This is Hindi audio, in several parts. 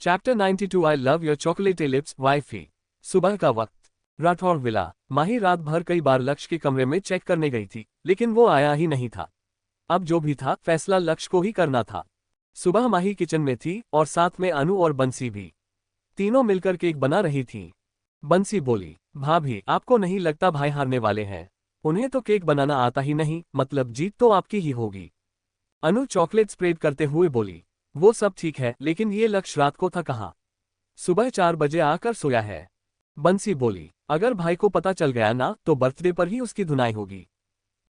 चैप्टर 92 आई लव योर चॉकलेटी लिप्स वाइफी। सुबह का वक्त। राठौर विला। माही रात भर कई बार लक्ष्य के कमरे में चेक करने गई थी, लेकिन वो आया ही नहीं था। अब जो भी था फैसला लक्ष्य को ही करना था। सुबह माही किचन में थी और साथ में अनु और बंसी भी। तीनों मिलकर केक बना रही थी। बंसी बोली, भाभी आपको नहीं लगता भाई हारने वाले हैं? उन्हें तो केक बनाना आता ही नहीं, मतलब जीत तो आपकी ही होगी। अनु चॉकलेट स्प्रेड करते हुए बोली, वो सब ठीक है, लेकिन ये लक्ष्य रात को था कहाँ? सुबह 4 बजे आकर सोया है। बंसी बोली, अगर भाई को पता चल गया ना तो बर्थडे पर ही उसकी धुनाई होगी।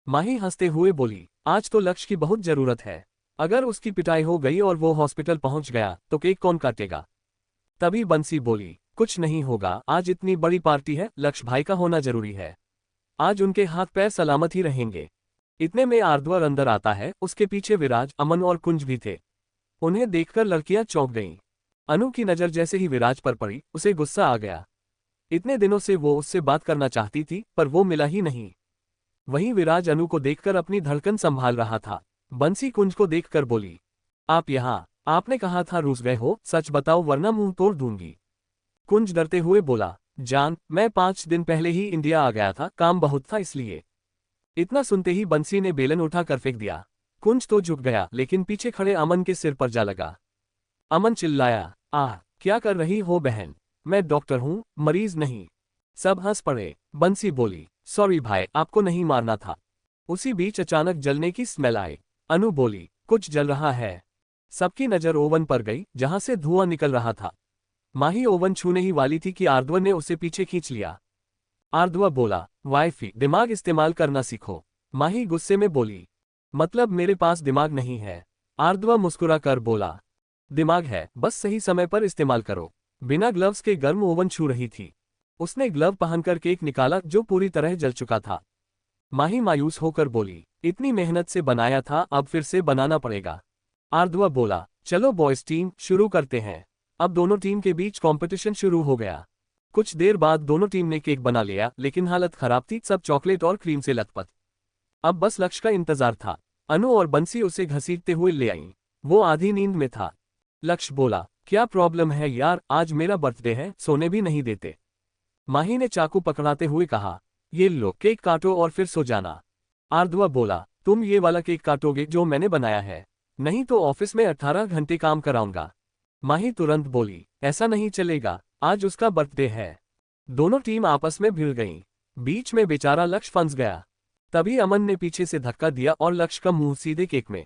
माही हंसते हुए बोली, आज तो लक्ष्य की बहुत जरूरत है। अगर उसकी पिटाई हो गई और वो हॉस्पिटल पहुंच गया तो केक कौन काटेगा? तभी बंसी बोली, कुछ नहीं होगा, आज इतनी बड़ी पार्टी है, लक्ष्य भाई का होना जरूरी है। आज उनके हाथ पैर सलामत ही रहेंगे। इतने में आर्द्वर अंदर आता है, उसके पीछे विराज, अमन और कुंज भी थे। उन्हें देखकर लड़कियां चौंक गईं। अनु की नजर जैसे ही विराज पर पड़ी, उसे गुस्सा आ गया। इतने दिनों से वो उससे बात करना चाहती थी, पर वो मिला ही नहीं। वहीं विराज अनु को देखकर अपनी धड़कन संभाल रहा था। बंसी कुंज को देखकर बोली, आप यहाँ? आपने कहा था रूस गए हो, सच बताओ वरना मुंह तोड़ दूंगी। कुंज डरते हुए बोला, जान, मैं 5 दिन पहले ही इंडिया आ गया था, काम बहुत था इसलिए। इतना सुनते ही बंसी ने बेलन उठाकर फेंक दिया। कुंज तो झुक गया, लेकिन पीछे खड़े अमन के सिर पर जा लगा। अमन चिल्लाया, आह, क्या कर रही हो बहन? मैं डॉक्टर हूँ, मरीज नहीं। सब हंस पड़े। बंसी बोली, सॉरी भाई, आपको नहीं मारना था। उसी बीच अचानक जलने की स्मेल आई। अनु बोली, कुछ जल रहा है। सबकी नजर ओवन पर गई, जहां से धुआं निकल रहा था। माही ओवन छूने ही वाली थी कि आर्द्वर ने उसे पीछे खींच लिया। आर्द्वर बोला, वाइफी, दिमाग इस्तेमाल करना सीखो। माही गुस्से में बोली, मतलब मेरे पास दिमाग नहीं है? आर्द्वर मुस्कुरा कर बोला, दिमाग है, बस सही समय पर इस्तेमाल करो। बिना ग्लव्स के गर्म ओवन छू रही थी। उसने ग्लव पहनकर केक निकाला जो पूरी तरह जल चुका था। माही मायूस होकर बोली, इतनी मेहनत से बनाया था, अब फिर से बनाना पड़ेगा। आर्द्वर बोला, चलो बॉयज टीम, शुरू करते हैं। अब दोनों टीम के बीच कंपटीशन शुरू हो गया। कुछ देर बाद दोनों टीम ने केक बना लिया, लेकिन हालत खराब थी, सब चॉकलेट और क्रीम से लथपथ। अब बस लक्ष्य का इंतजार था। अनु और बंसी उसे घसीटते हुए ले आईं। वो आधी नींद में था। लक्ष्य बोला, क्या प्रॉब्लम है यार, आज मेरा बर्थडे है, सोने भी नहीं देते। माही ने चाकू पकड़ाते हुए कहा, ये लो, केक काटो और फिर सो जाना। आर्द्वर बोला, तुम ये वाला केक काटोगे जो मैंने बनाया है, नहीं तो ऑफिस में 18 घंटे काम कराऊंगा। माही तुरंत बोली, ऐसा नहीं चलेगा, आज उसका बर्थडे है। दोनों टीम आपस में भिड़ गईं। बीच में बेचारा लक्ष्य फंस गया। तभी अमन ने पीछे से धक्का दिया और लक्ष्य का मुंह सीधे केक में।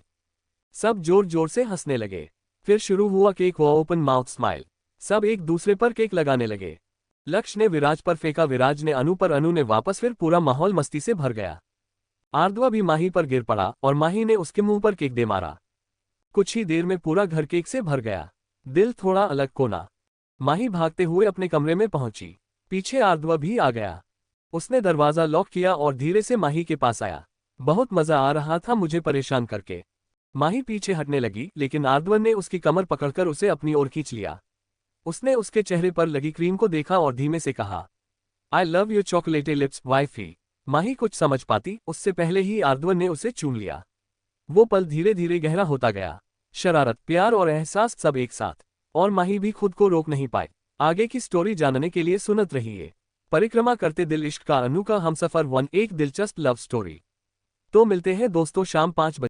सब जोर जोर से हंसने लगे। फिर शुरू हुआ केक व ओपन माउथ स्माइल। सब एक दूसरे पर केक लगाने लगे। लक्ष्य ने विराज पर फेंका, विराज ने अनु पर, अनु ने वापस, फिर पूरा माहौल मस्ती से भर गया। आर्द्वर भी माही पर गिर पड़ा और माही ने उसके मुंह पर केक दे मारा। कुछ ही देर में पूरा घर केक से भर गया। दिल थोड़ा अलग कोना। माही भागते हुए अपने कमरे में पहुंची। पीछे आर्द्वर भी आ गया। उसने दरवाजा लॉक किया और धीरे से माही के पास आया। बहुत मजा आ रहा था मुझे परेशान करके। माही पीछे हटने लगी, लेकिन आर्द्वर ने उसकी कमर पकड़कर उसे अपनी ओर खींच लिया। उसने उसके चेहरे पर लगी क्रीम को देखा और धीमे से कहा, आई लव योर चॉकलेटी लिप्स वाइफी। माही कुछ समझ पाती उससे पहले ही आर्द्वर ने उसे चूम लिया। वो पल धीरे धीरे गहरा होता गया। शरारत, प्यार और एहसास सब एक साथ। और माही भी खुद को रोक नहीं पाई। आगे की स्टोरी जानने के लिए सुनत रहिए। परिक्रमा करते दिल इश्क का अनु का हमसफर 1, एक दिलचस्प लव स्टोरी। तो मिलते हैं दोस्तों शाम 5 बजे।